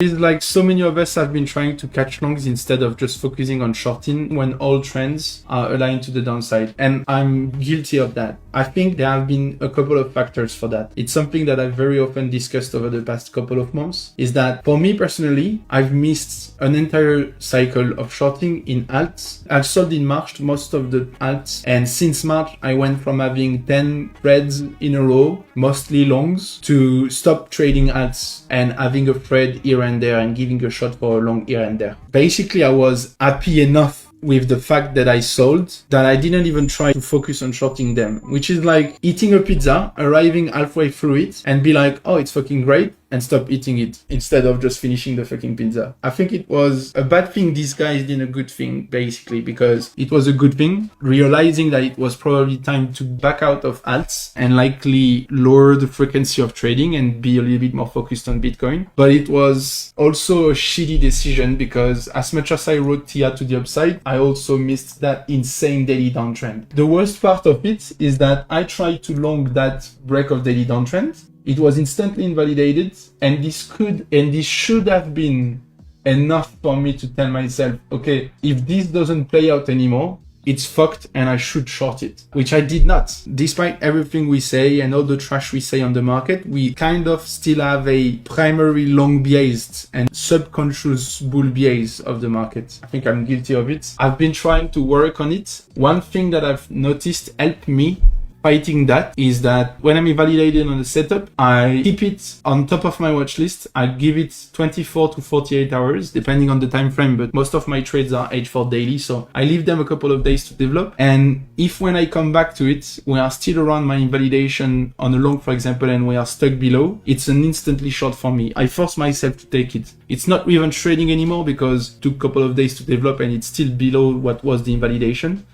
It's like so many of us have been trying to catch longs instead of just focusing on shorting when all trends are aligned to the downside. And I'm guilty of that. I think there have been a couple of factors for that. It's something that I've very often discussed over the past couple of months, is that for me personally, I've missed an entire cycle of shorting in alts. I've sold in March most of the alts, and since March, I went from having 10 trades in a row, mostly longs, to stop trading alts and having a trade here and there and giving a shot for a long here and there. Basically, I was happy enough with the fact that I sold that I didn't even try to focus on shorting them, which is like eating a pizza, arriving halfway through it and be like, oh, it's fucking great, and stop eating it instead of just finishing the fucking pizza. I think it was a bad thing disguised in a good thing, basically, because it was a good thing, realizing that it was probably time to back out of alts and likely lower the frequency of trading and be a little bit more focused on Bitcoin. But it was also a shitty decision because as much as I rode TIA to the upside, I also missed that insane daily downtrend. The worst part of it is that I tried to long that break of daily downtrend. It was instantly invalidated, and this should have been enough for me to tell myself, okay, if this doesn't play out anymore, it's fucked and I should short it, which I did not. Despite everything we say and all the trash we say on the market, we kind of still have a primary long biased and subconscious bull bias of the market. I think I'm guilty of it. I've been trying to work on it. One thing that I've noticed helped me fighting that is that when I'm invalidated on the setup, I keep it on top of my watch list. I give it 24 to 48 hours, depending on the time frame, but most of my trades are H4 daily, so I leave them a couple of days to develop. And if when I come back to it, we are still around my invalidation on a long, for example, and we are stuck below, it's an instantly short for me. I force myself to take it. It's not even trading anymore because it took a couple of days to develop and it's still below what was the invalidation.